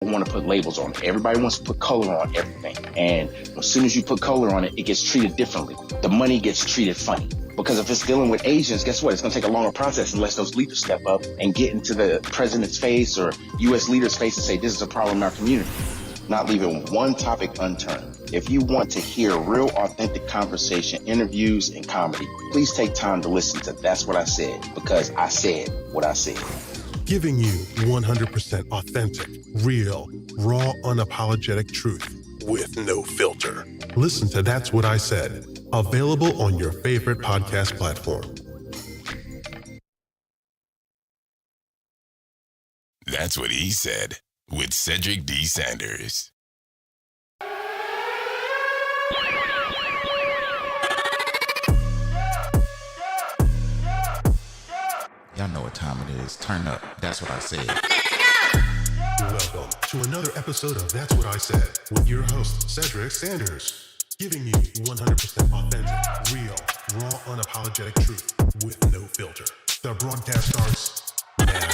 want to put labels on it. Everybody wants to put color on everything. And as soon as you put color on it, it gets treated differently. The money gets treated funny. Because if it's dealing with Asians, guess what? It's going to take a longer process unless those leaders step up and get into the president's face or U.S. leaders' face and say, this is a problem in our community. Not leaving one topic unturned. If you want to hear real, authentic conversation, interviews, and comedy, please take time to listen to That's What I Said, because I said what I said. Giving you 100% authentic, real, raw, unapologetic truth with no filter. Listen to That's What I Said, available on your favorite podcast platform. That's What He Said with Cedric D. Sanders. Y'all know what time it is. Turn up. That's what I said. Welcome to another episode of That's What I Said with your host, Cedric Sanders. Giving you 100% authentic, real, raw, unapologetic truth with no filter. The broadcast starts now.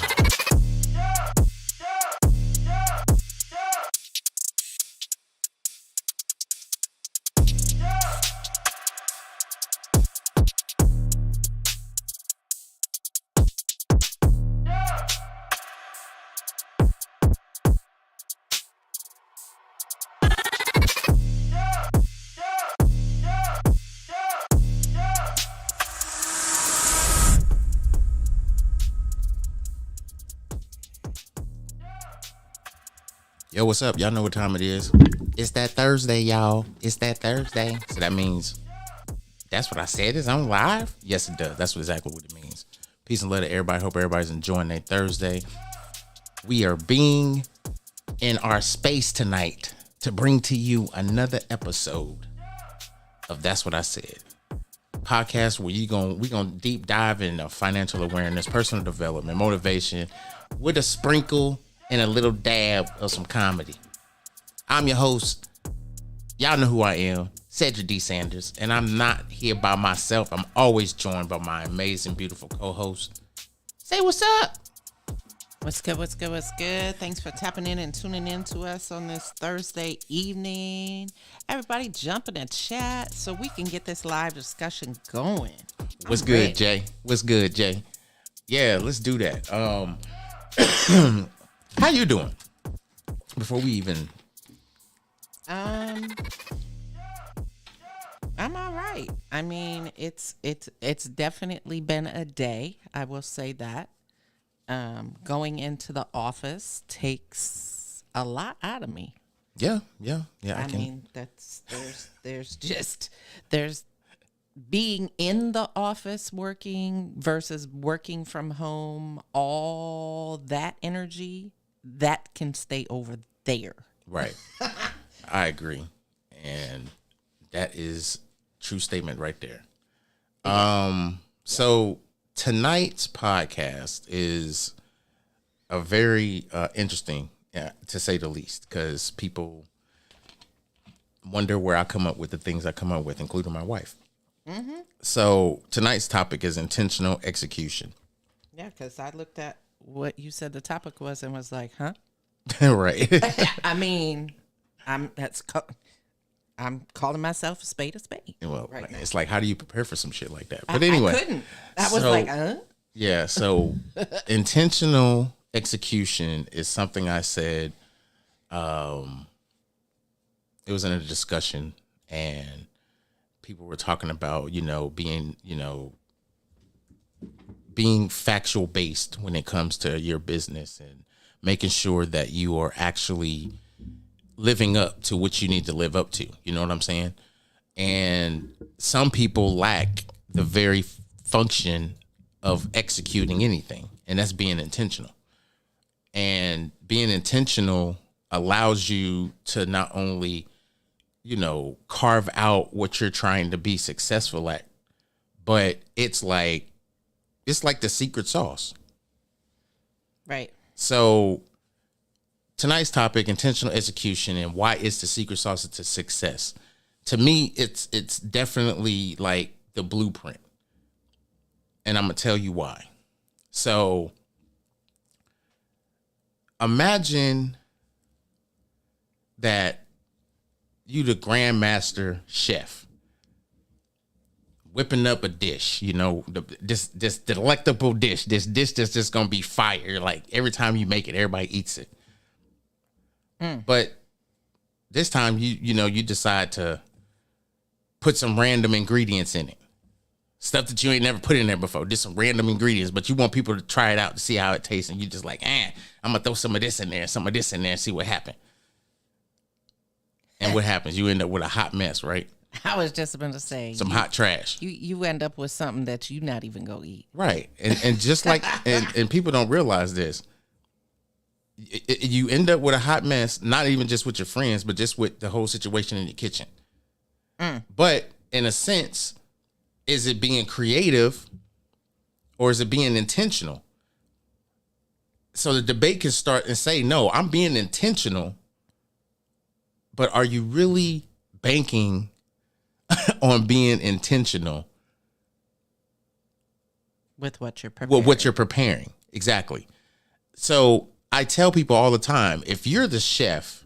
Yo, what's up? Y'all know what time it is. It's that Thursday, y'all. It's that Thursday. So that means That's What I Said is on live? Yes, it does. That's exactly what it means. Peace and love to everybody. Hope everybody's enjoying their Thursday. We are being in our space tonight to bring to you another episode of That's What I Said. Podcast where we gonna deep dive into financial awareness, personal development, motivation, with a sprinkle and a little dab of some comedy. I'm your host. Y'all know who I am, Cedric D. Sanders, and I'm not here by myself. I'm always joined by my amazing, beautiful co-host. Say what's up. What's good, what's good, what's good? Thanks for tapping in and tuning in to us on this Thursday evening. Everybody jump in the chat so we can get this live discussion going. What's good, Jay? What's good, Jay? Yeah, let's do that. How you doing? Before we even... I'm all right. I mean, it's definitely been a day. I will say that. Going into the office takes a lot out of me. Yeah. I mean, there's being in the office working versus working from home. All that energy that can stay over there. Right. I agree. And that is true statement right there. So tonight's podcast is a very interesting, to say the least, because people wonder where I come up with the things I come up with, including my wife. Mm-hmm. So tonight's topic is intentional execution. Yeah, because I looked at what you said the topic was and was like, huh? Right. I mean, I'm calling myself a spade. Well, right now. It's like, how do you prepare for some shit like that? But anyway. I couldn't. I was like, huh? Yeah, so intentional execution is something I said. It was in a discussion and people were talking about, being factual based when it comes to your business and making sure that you are actually living up to what you need to live up to. You know what I'm saying? And some people lack the very function of executing anything, and that's being intentional. And being intentional allows you to not only, carve out what you're trying to be successful at, but it's like the secret sauce. Right. So tonight's topic, intentional execution, and why it's the secret sauce to success. To me, it's definitely like the blueprint. And I'm going to tell you why. So imagine that you the grandmaster chef whipping up a dish, this delectable dish, this dish that's just gonna be fire. Like every time you make it, everybody eats it. But this time you decide to put some random ingredients in it. Stuff that you ain't never put in there before. Just some random ingredients, but you want people to try it out to see how it tastes. And you just like, I'm going to throw some of this in there, some of this in there and see what happens. And what happens? You end up with a hot mess, right? I was just about to say. Some hot trash. You end up with something that you not even going to eat. Right. And just like, and people don't realize this. You end up with a hot mess, not even just with your friends, but just with the whole situation in your kitchen. But in a sense, is it being creative or is it being intentional? So the debate can start and say, no, I'm being intentional, but are you really banking on being intentional with what you're preparing? Well, what you're preparing. Exactly. So I tell people all the time, if you're the chef,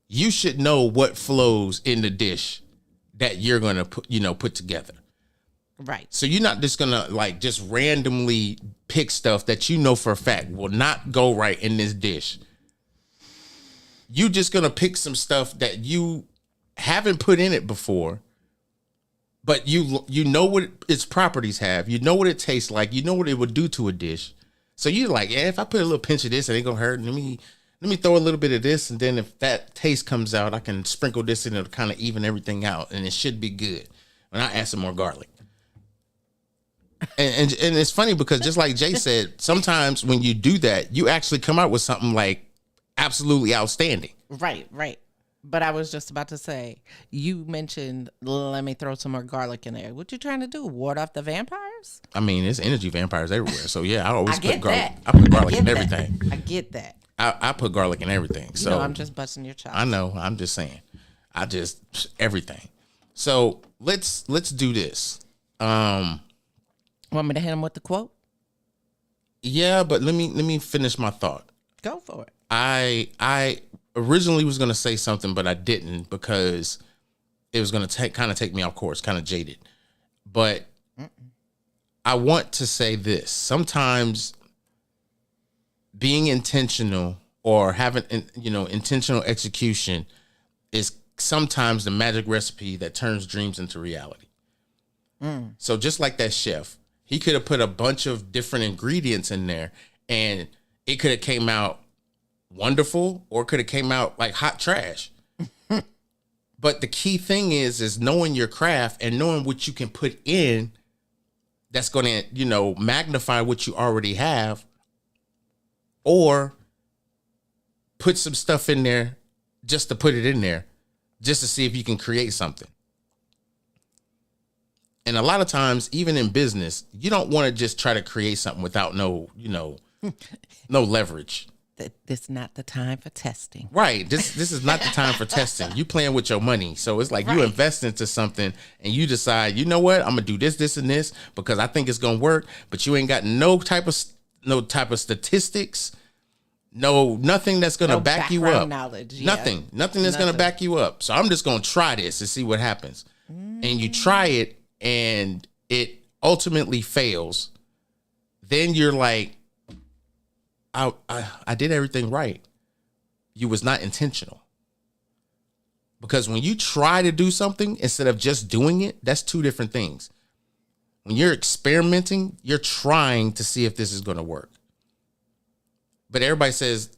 you should know what flows in the dish that you're going to put together. Right. So you're not just going to just randomly pick stuff that you know for a fact will not go right in this dish. You just going to pick some stuff that you haven't put in it before, but you know what its properties have. You know what it tastes like. You know what it would do to a dish. So you're like, if I put a little pinch of this, it ain't going to hurt. Let me throw a little bit of this, and then if that taste comes out, I can sprinkle this in to kind of even everything out, and it should be good. And I add some more garlic. And it's funny because just like Jay said, sometimes when you do that, you actually come out with something like absolutely outstanding. Right. But I was just about to say, you mentioned, let me throw some more garlic in there. What you trying to do? Ward off the vampires? I mean, there's energy vampires everywhere. So yeah, I always put garlic. That. I put garlic in everything. I get that. I put garlic in everything. So I'm just busting your chops. I know. I'm just saying. Everything. So let's do this. Want me to hit him with the quote? Yeah, but let me finish my thought. Go for it. I originally was going to say something, but I didn't because it was going to kind of take me off course, kind of jaded. But I want to say this. Sometimes being intentional or having, intentional execution is sometimes the magic recipe that turns dreams into reality. So just like that chef, he could have put a bunch of different ingredients in there and it could have came out wonderful or could have came out like hot trash. But the key thing is knowing your craft and knowing what you can put in that's going to, magnify what you already have, or put some stuff in there just to put it in there, just to see if you can create something. And a lot of times, even in business, you don't want to just try to create something without no leverage. This is not the time for testing. Right. This is not the time for testing. You playing with your money. So it's like you invest into something and you decide, you know what, I'm gonna do this, and this because I think it's gonna work, but you ain't got no type of statistics, nothing that's gonna back you up. Knowledge, yeah. Nothing that's gonna back you up. So I'm just gonna try this and see what happens. And you try it and it ultimately fails. Then you're like, I did everything right. You was not intentional. Because when you try to do something instead of just doing it, that's two different things. When you're experimenting, you're trying to see if this is going to work. But everybody says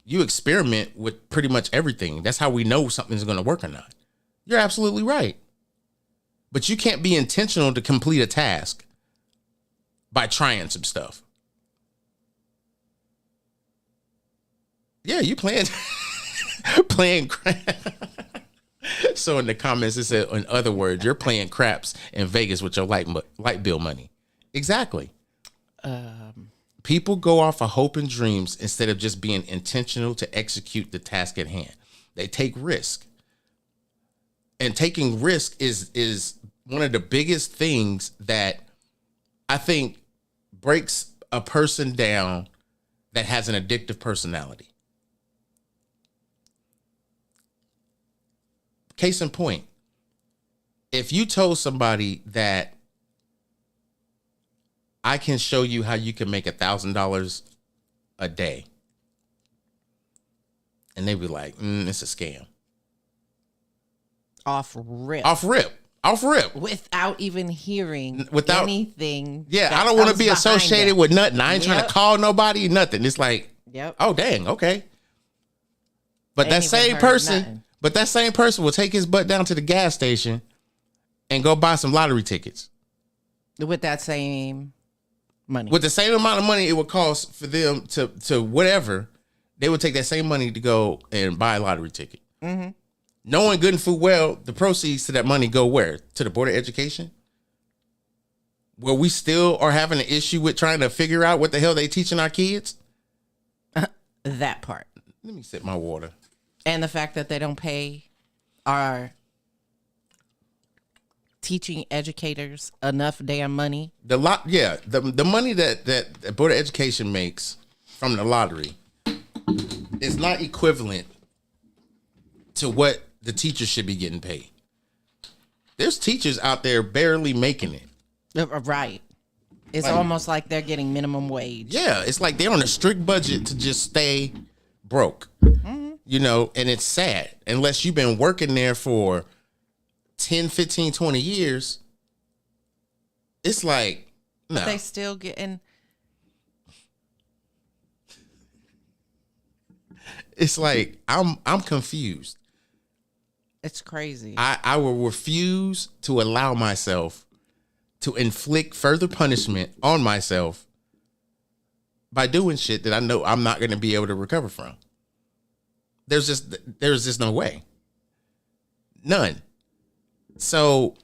you experiment with pretty much everything. That's how we know something's going to work or not. You're absolutely right. But you can't be intentional to complete a task by trying some stuff. Yeah, you playing crap. So in the comments it said, in other words, you're playing craps in Vegas with your light bill money. Exactly. People go off of hope and dreams instead of just being intentional to execute the task at hand. They take risk. And taking risk is one of the biggest things that I think breaks a person down that has an addictive personality. case in point, if you told somebody that I can show you how you can make $1,000 a day, and they be like, it's a scam. Off rip. Off rip. Without even hearing Without anything. Yeah, that I don't want to comes be behind associated it. with nothing. I ain't trying to Yep. call nobody, nothing. It's like, Yep. oh, dang, okay. But Ain't that even same heard person, nothing. will take his butt down to the gas station and go buy some lottery tickets. With that same money. With the same amount of money it would cost for them to whatever, they would take that same money to go and buy a lottery ticket. Mm-hmm. Knowing good and full well, the proceeds to that money go where? To the Board of Education? Where we still are having an issue with trying to figure out what the hell they teaching our kids? That part. Let me sip my water. And the fact that they don't pay our teaching educators enough damn money. The money that the Board of Education makes from the lottery is not equivalent to what the teachers should be getting paid. There's teachers out there barely making it. Right. It's Like- almost like they're getting minimum wage. Yeah, it's like they're on a strict budget to just stay broke. You know, and it's sad. Unless you've been working there for 10, 15, 20 years, it's like, no. They still getting. It's like, I'm confused. It's crazy. I will refuse to allow myself to inflict further punishment on myself by doing shit that I know I'm not going to be able to recover from. There's just no way. None. So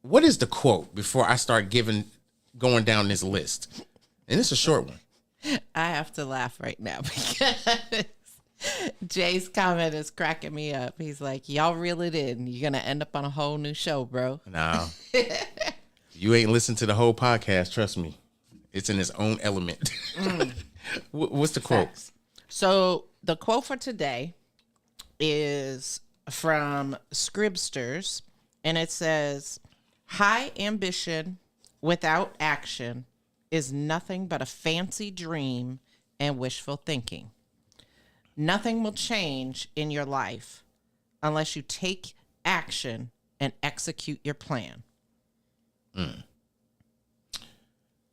what is the quote before I start going down this list? And it's a short one. I have to laugh right now because Jay's comment is cracking me up. He's like, y'all reel it in. You're going to end up on a whole new show, bro. No. You ain't listened to the whole podcast, trust me. It's in its own element. What's the quote? Facts. So the quote for today is from Scribsters, and it says, high ambition without action is nothing but a fancy dream and wishful thinking. Nothing will change in your life unless you take action and execute your plan.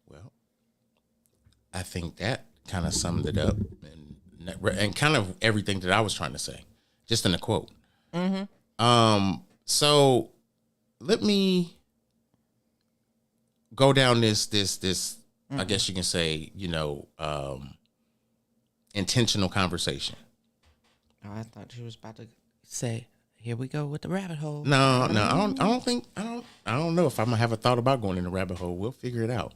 Well, I think that kind of summed it up and kind of everything that I was trying to say, just in a quote. So let me go down this I guess you can say, intentional conversation. Oh, I thought she was about to say, here we go with the rabbit hole. No, I don't know if I'm gonna have a thought about going in the rabbit hole. We'll figure it out.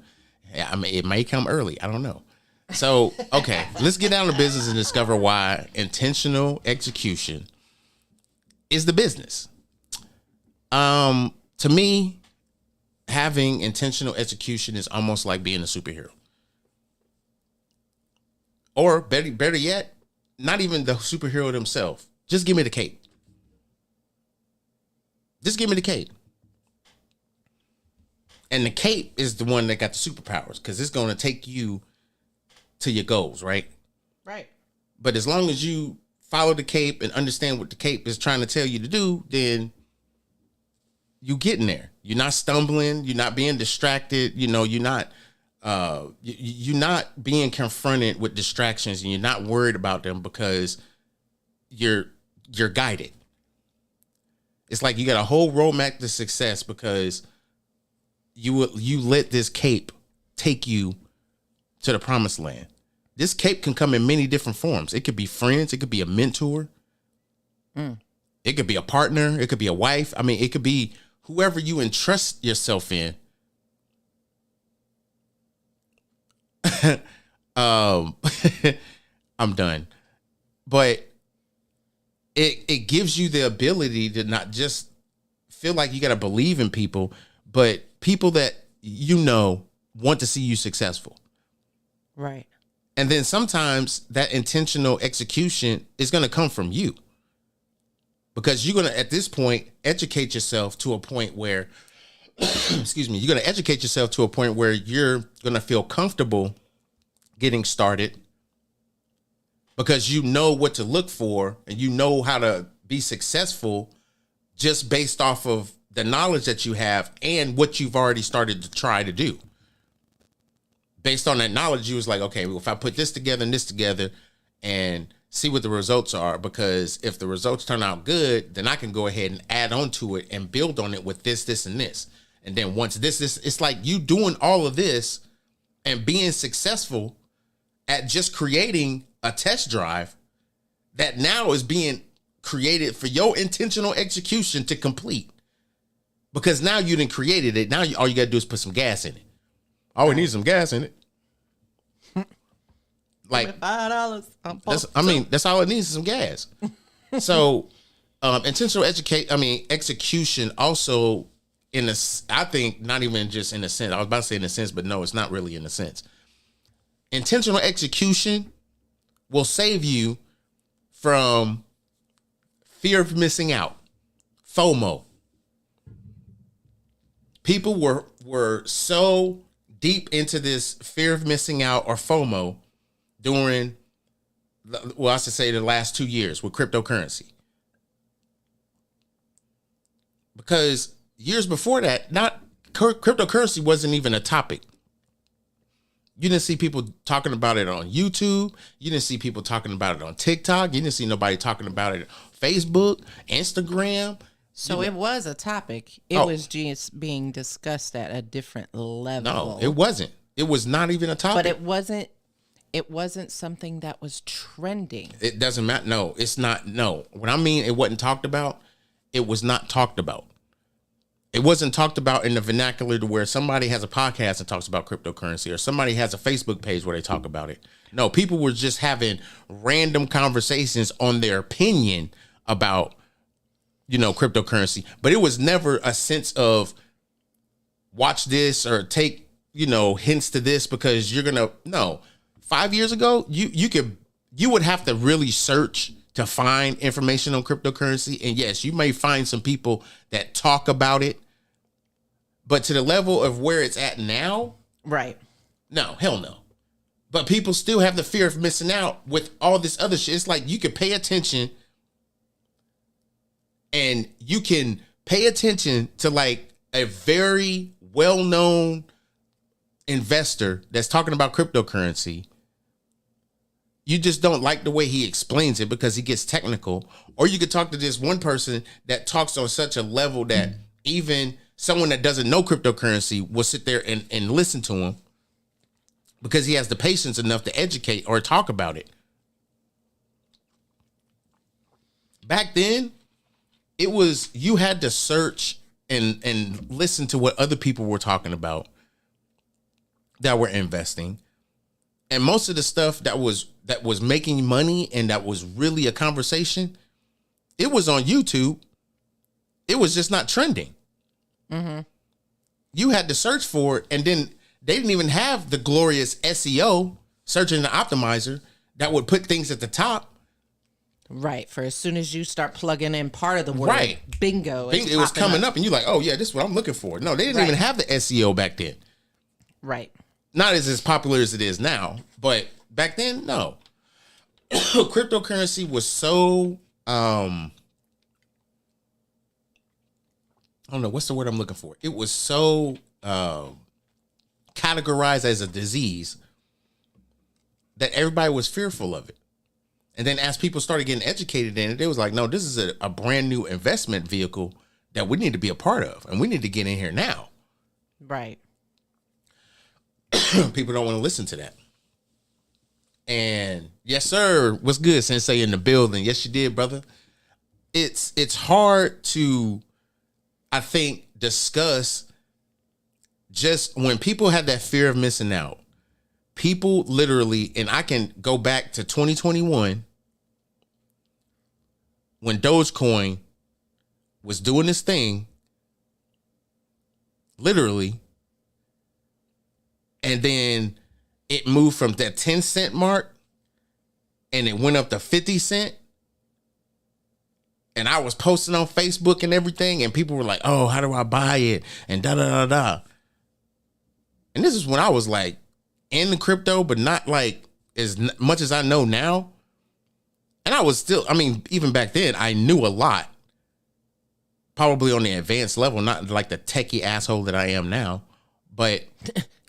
I mean, it may come early. I don't know. So, okay, let's get down to business and discover why intentional execution is the business. To me, having intentional execution is almost like being a superhero. Or better yet, not even the superhero themselves. Just give me the cape. Just give me the cape. And the cape is the one that got the superpowers because it's going to take you to your goals, right? Right. But as long as you follow the cape and understand what the cape is trying to tell you to do, then you getting there. You're not stumbling. You're not being distracted. You're not being confronted with distractions, and you're not worried about them because you're guided. It's like you got a whole roadmap to success because you let this cape take you to the promised land. This cape can come in many different forms. It could be friends. It could be a mentor. It could be a partner. It could be a wife. I mean, it could be whoever you entrust yourself in. I'm done. But it gives you the ability to not just feel like you got to believe in people, but people that want to see you successful. Right. And then sometimes that intentional execution is going to come from you. because you're going to, at this point, educate yourself to a point where, excuse me, you're going to educate yourself to a point where you're going to feel comfortable getting started because you know what to look for and you know how to be successful just based off of the knowledge that you have and what you've already started to try to do. Based on that knowledge, you was like, okay, well, if I put this together and this together and see what the results are, because if the results turn out good, then I can go ahead and add on to it and build on it with this, this, and this. And then once this, it's like you doing all of this and being successful at just creating a test drive that now is being created for your intentional execution to complete. Because now you done created it. Now all you got to do is put some gas in it. Oh, we need some gas in it. Like $5. That's all it needs is some gas. So, intentional execution also I think not even just in a sense. I was about to say in a sense, but no, it's not really in a sense. Intentional execution will save you from fear of missing out, FOMO. People were so deep into this fear of missing out or FOMO during, well, I should say the last 2 years with cryptocurrency. Because years before that, cryptocurrency wasn't even a topic. You didn't see people talking about it on YouTube. You didn't see people talking about it on TikTok. You didn't see nobody talking about it on Facebook, Instagram. So it was a topic. It was just being discussed at a different level. No, it wasn't. It was not even a topic. But it wasn't something that was trending. It doesn't matter. No, it's not. No. When I mean it wasn't talked about, it was not talked about. It wasn't talked about in the vernacular to where somebody has a podcast and talks about cryptocurrency or somebody has a Facebook page where they talk about it. No, people were just having random conversations on their opinion about cryptocurrency, but it was never a sense of watch this or take, hints to this because you're going to, no. 5 years ago, you would have to really search to find information on cryptocurrency. And yes, you may find some people that talk about it, but to the level of where it's at now, right? No, hell no. But people still have the fear of missing out with all this other shit. It's like you could pay attention and you can pay attention to like a very well-known investor that's talking about cryptocurrency. You just don't like the way he explains it because he gets technical. Or you could talk to this one person that talks on such a level that even someone that doesn't know cryptocurrency will sit there and listen to him because he has the patience enough to educate or talk about it. Back then, it was you had to search and listen to what other people were talking about that were investing. And most of the stuff that was making money and that was really a conversation, it was on YouTube. It was just not trending. Mm-hmm. You had to search for it, and then they didn't even have the glorious SEO, search engine optimizer, that would put things at the top. Right. For as soon as you start plugging in part of the word, right. Bingo. It was coming up and you're like, oh yeah, this is what I'm looking for. No, they didn't even have the SEO back then. Right. Not as popular as it is now, but back then, no. Cryptocurrency was so, I don't know, what's the word I'm looking for? It was so categorized as a disease that everybody was fearful of it. And then as people started getting educated in it, it was like, no, this is a brand new investment vehicle that we need to be a part of. And we need to get in here now. Right. People don't want to listen to that. And yes, sir. What's good, Sensei in the building? Yes, you did, brother. It's hard to, I think, discuss just when people have that fear of missing out. People literally, and I can go back to 2021 when Dogecoin was doing this thing, literally, and then it moved from that 10-cent mark and it went up to 50 cent. And I was posting on Facebook and everything, and people were like, "Oh, how do I buy it?" And da da da da. And this is when I was like in the crypto, but not like as much as I know now. And I was still, I mean, even back then, I knew a lot. Probably on the advanced level, not like the techie asshole that I am now. But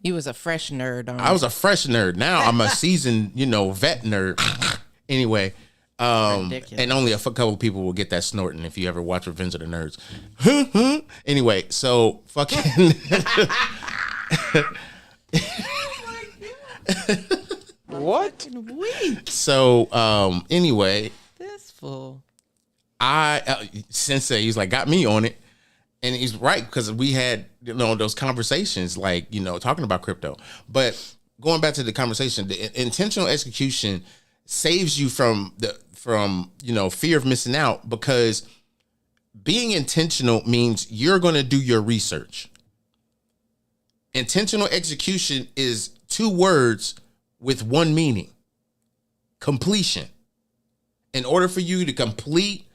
you was a fresh nerd. I was a fresh nerd. Now I'm a seasoned, vet nerd. Anyway, and only a couple of people will get that snorting if you ever watch Revenge of the Nerds. Anyway, so fucking... What? So anyway, this fool. Sensei, he's like got me on it, and he's right because we had those conversations like talking about crypto. But going back to the conversation, the intentional execution saves you from fear of missing out, because being intentional means you're going to do your research. Intentional execution is 2 words with 1 meaning: completion. In order for you to complete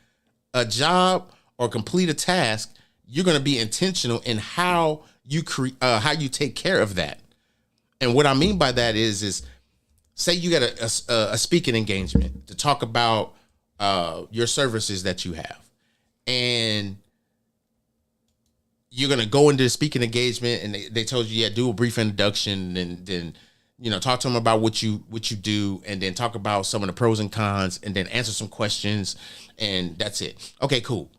a job or complete a task, you're going to be intentional in how you take care of that. And what I mean by that is say you got a speaking engagement to talk about your services that you have, and you're going to go into the speaking engagement, and they told you, do a brief introduction, and then, talk to them about what you do, and then talk about some of the pros and cons, and then answer some questions, and that's it. Okay, cool.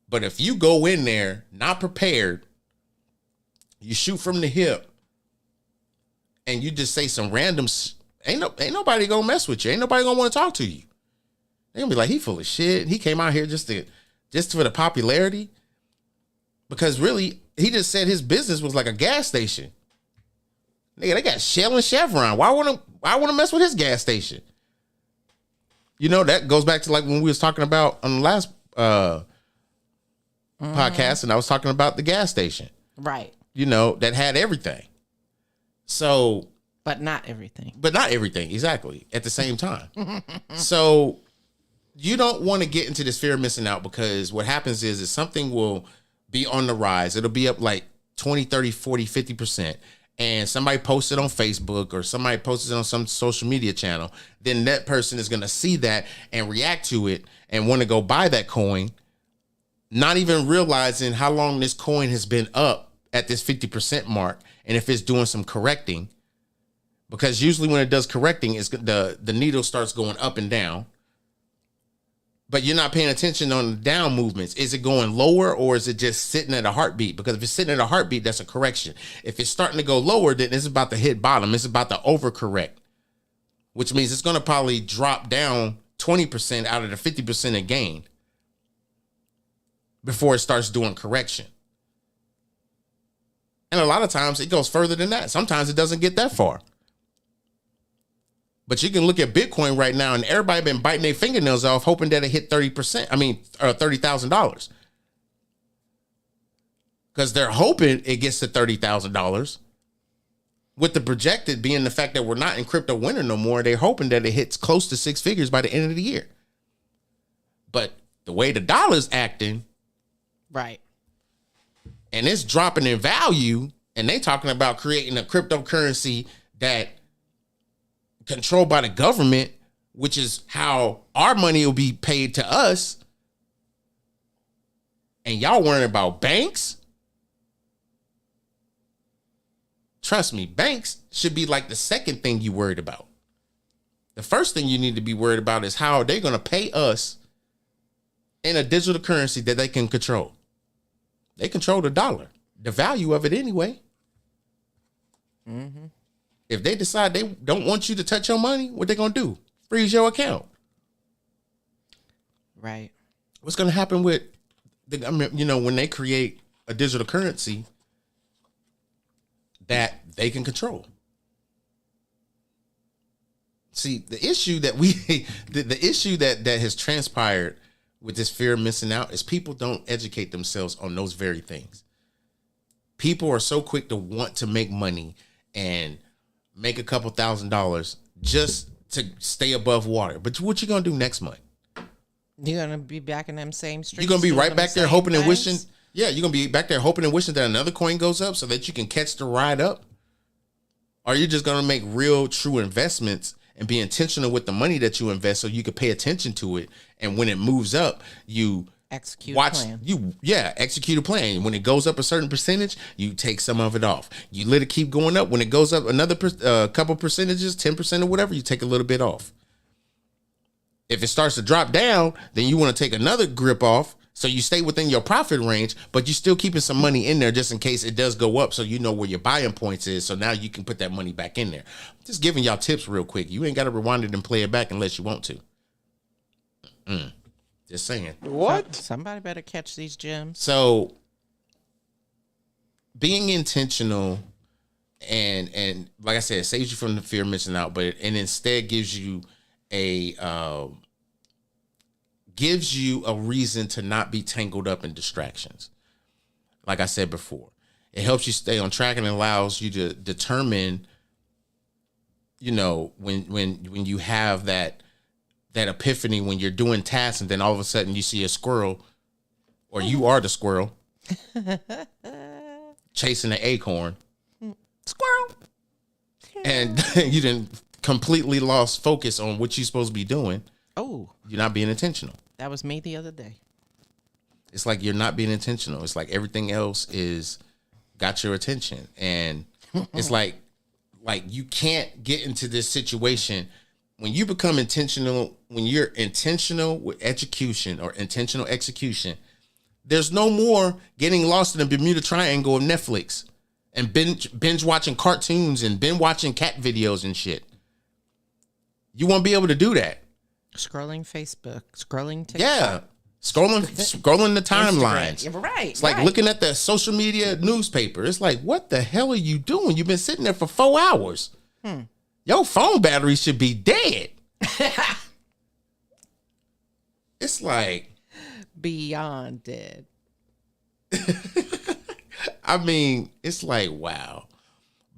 But if you go in there not prepared, you shoot from the hip, and you just say some random, ain't nobody gonna mess with you. Ain't nobody gonna want to talk to you. They're gonna be like, he full of shit. He came out here just for the popularity. Because really, he just said his business was like a gas station. Nigga, they got Shell and Chevron. Why want to mess with his gas station? That goes back to like when we was talking about on the last podcast, and I was talking about the gas station. Right. That had everything. So. But not everything. Exactly. At the same time. So you don't want to get into this fear of missing out, because what happens is something will be on the rise. It'll be up like 20, 30, 40, 50%. And somebody posts it on Facebook, or somebody posts it on some social media channel. Then that person is going to see that and react to it and want to go buy that coin, not even realizing how long this coin has been up at this 50% mark. And if it's doing some correcting, because usually when it does correcting, it's the needle starts going up and down. But you're not paying attention on the down movements. Is it going lower, or is it just sitting at a heartbeat? Because if it's sitting at a heartbeat, that's a correction. If it's starting to go lower, then it's about to hit bottom. It's about to overcorrect, which means it's going to probably drop down 20% out of the 50% it gained before it starts doing correction. And a lot of times it goes further than that. Sometimes it doesn't get that far. But you can look at Bitcoin right now, and everybody been biting their fingernails off, hoping that it hit $30,000. Because they're hoping it gets to $30,000. With the projected being the fact that we're not in crypto winter no more, they're hoping that it hits close to 6 figures by the end of the year. But the way the dollar's acting, right, and it's dropping in value, and they talking about creating a cryptocurrency that controlled by the government, which is how our money will be paid to us. And y'all worrying about banks? Trust me, banks should be like the second thing you worried about. The first thing you need to be worried about is how they're going to pay us in a digital currency that they can control. They control the dollar, the value of it anyway. Mm-hmm. If they decide they don't want you to touch your money, what they going to do? Freeze your account. Right. What's going to happen with when they create a digital currency that they can control? See, the issue that the issue that has transpired with this fear of missing out is people don't educate themselves on those very things. People are so quick to want to make money and make a couple $1,000s just to stay above water. But what you gonna do next month? You're gonna be back in them same streets. You're gonna be right doing back the there same hoping and things? wishing. Yeah, you're gonna be back there hoping and wishing that another coin goes up so that you can catch the ride up. Or you're just gonna make real, true investments and be intentional with the money that you invest, so you can pay attention to it. And when it moves up, you Execute watch plan. execute a plan. When it goes up a certain percentage, you take some of it off. You let it keep going up. When it goes up another couple percentages, 10% or whatever, you take a little bit off. If it starts to drop down, then you want to take another grip off, so you stay within your profit range, but you're still keeping some money in there just in case it does go up, so you know where your buying points is, so now you can put that money back in there. Just giving y'all tips real quick. You ain't got to rewind it and play it back unless you want to. Just saying. What? Somebody better catch these gems. So being intentional and like I said, it saves you from the fear of missing out, but and instead gives you a reason to not be tangled up in distractions. Like I said before, it helps you stay on track and allows you to determine, when you have that epiphany when you're doing tasks and then all of a sudden you see a squirrel, or you are the squirrel chasing an acorn, Squirrel. and you didn't completely lost focus on what you're supposed to be doing. Oh, You're not being intentional. that was me the other day. It's like you're not being intentional. It's like everything else is got your attention, and it's like you can't get into this situation when you become intentional. When you're intentional with execution or intentional execution, there's no more getting lost in the Bermuda Triangle of Netflix and binge watching cartoons and binge watching cat videos and shit. You won't be able to do that. Scrolling Facebook, scrolling TikTok. Yeah. Scrolling the timelines. Instagram. Yeah, right. It's like looking at the social media newspaper. It's like, what the hell are you doing? You've been sitting there for 4 hours. Your phone battery should be dead. It's like, Beyond dead. I mean, it's like, wow.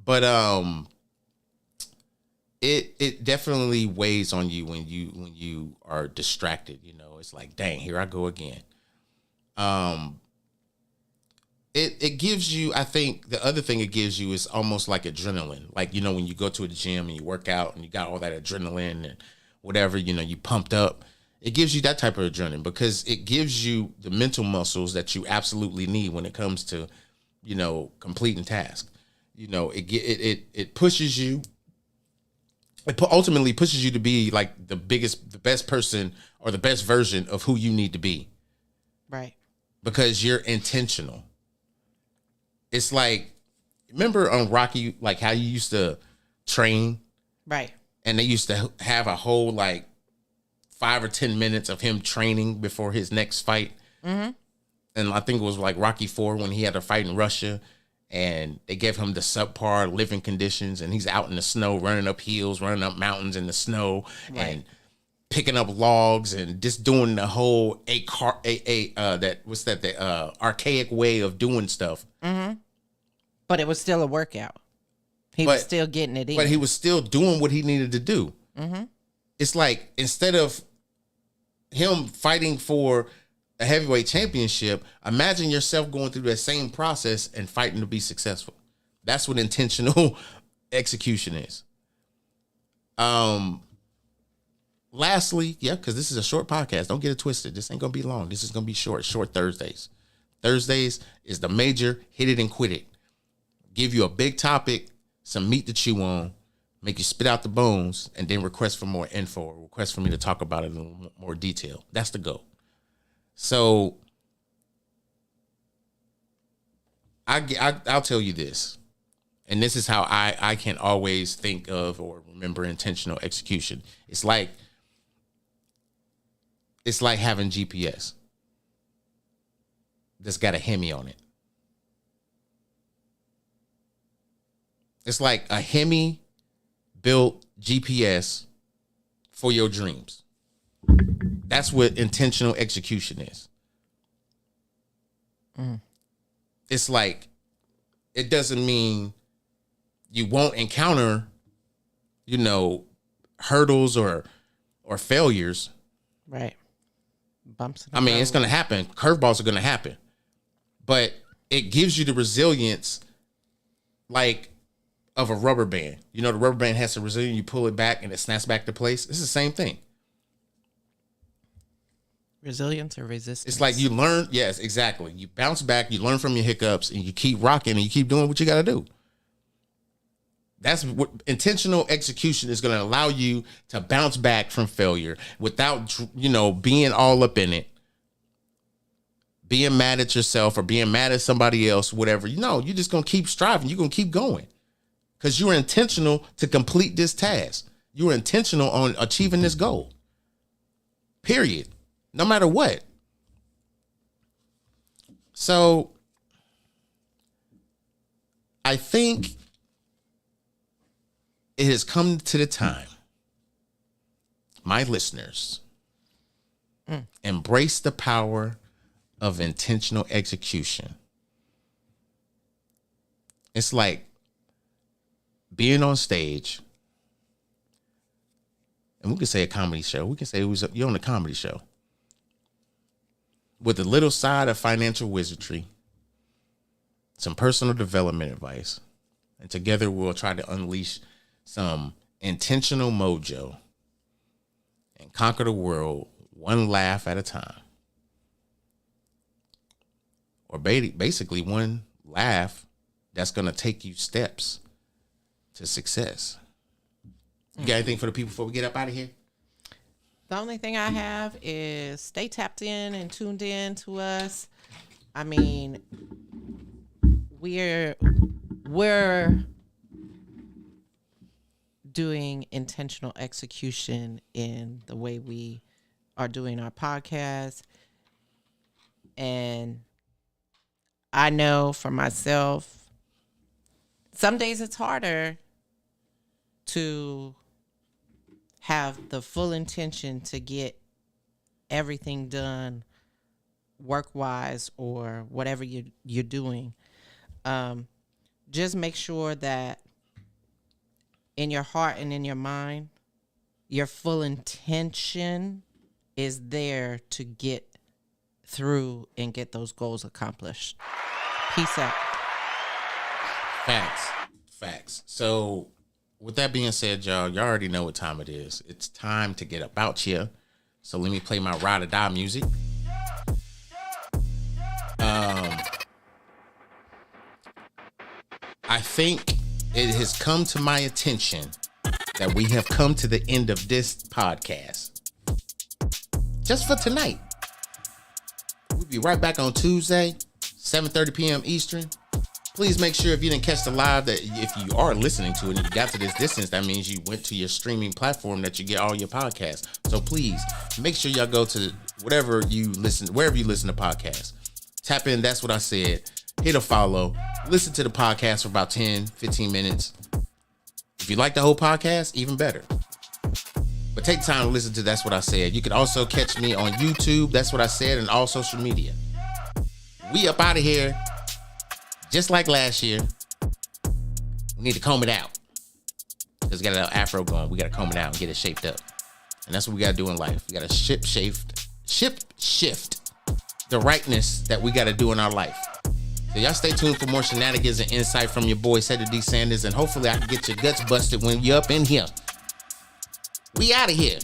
But it definitely weighs on you when you are distracted. It's like, dang, here I go again. It gives you, I think the other thing it gives you is almost like adrenaline. Like, when you go to a gym and you work out and you got all that adrenaline and whatever, you pumped up. It gives you that type of adrenaline because it gives you the mental muscles that you absolutely need when it comes to, completing tasks. It pushes you. It ultimately pushes you to be like the best person or the best version of who you need to be. Right. Because you're intentional. It's like, remember on Rocky, like how you used to train? Right. And they used to have a whole 5 or 10 minutes of him training before his next fight. Mm-hmm. And I think it was like Rocky IV when he had to fight in Russia. And they gave him the subpar living conditions, and he's out in the snow, running up hills, running up mountains in the snow, and picking up logs, and just doing the whole archaic way of doing stuff. Mm-hmm. But it was still a workout. He was still getting it in. But he was still doing what he needed to do. Mm-hmm. It's like, instead of him fighting for a heavyweight championship, imagine yourself going through that same process and fighting to be successful. That's what intentional execution is. Lastly, because this is a short podcast. Don't get it twisted. This ain't going to be long. This is going to be short Thursdays. Thursdays is the major hit it and quit it. Give you a big topic, some meat to chew on, make you spit out the bones, and then request for more info or request for me to talk about it in a little more detail. That's the goal. So I'll tell you this, and this is how I can always think of or remember intentional execution. It's like having GPS that's got a Hemi on it. It's like a Hemi built GPS for your dreams. That's what intentional execution is. It's like, it doesn't mean you won't encounter, hurdles or failures. Right. Bumps in the I mean, it's road. going to happen. Curveballs are going to happen. But it gives you the resilience, like, of a rubber band. You know, the rubber band has some resilience. You pull it back and it snaps back to place. It's the same thing. Resilience or resistance? It's like you learn. Yes, exactly. You bounce back. You learn from your hiccups, and you keep rocking, and you keep doing what you got to do. That's what intentional execution is going to allow you to bounce back from failure without, being all up in it, being mad at yourself or being mad at somebody else, whatever. You're just going to keep striving. You're going to keep going because you were intentional to complete this task. You were intentional on achieving this goal. Period. No matter what. So I think it has come to the time, my listeners, embrace the power of intentional execution. It's like being on stage, and we could say a comedy show. We could say you're on a comedy show with a little side of financial wizardry, some personal development advice, and together we'll try to unleash some intentional mojo and conquer the world one laugh at a time. Or basically one laugh that's going to take you steps to success. You got anything for the people before we get up out of here? The only thing I have is stay tapped in and tuned in to us. I mean, we're doing intentional execution in the way we are doing our podcast. And I know for myself, some days it's harder to have the full intention to get everything done work-wise or whatever you're doing. Just make sure that in your heart and in your mind, your full intention is there to get through and get those goals accomplished. Peace out. Facts. So with that being said, y'all already know what time it is. It's time to get about here. So let me play my ride or die music. I think it has come to my attention that we have come to the end of this podcast. Just for tonight. We'll be right back on Tuesday, 7:30 p.m. Eastern. Please make sure if you didn't catch the live that if you are listening to it and you got to this distance, that means you went to your streaming platform that you get all your podcasts. So please make sure y'all go to wherever you listen to podcasts. Tap in, that's what I said. Hit a follow. Listen to the podcast for about 10, 15 minutes. If you like the whole podcast, even better. But take time to listen to That's What I Said. You can also catch me on YouTube, That's What I Said, and all social media. We up out of here. Just like last year, we need to comb it out. Because we got an afro going. We got to comb it out and get it shaped up. And that's what we got to do in life. We got to shift the rightness that we got to do in our life. So y'all stay tuned for more shenanigans and insight from your boy, Cedric D. Sanders. And hopefully I can get your guts busted when you're up in here. We out of here.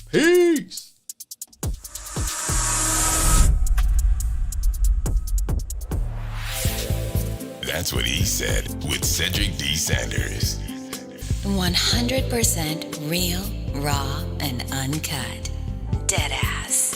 Peace. That's what he said with Cedric D. Sanders. 100% real, raw, and uncut. Deadass.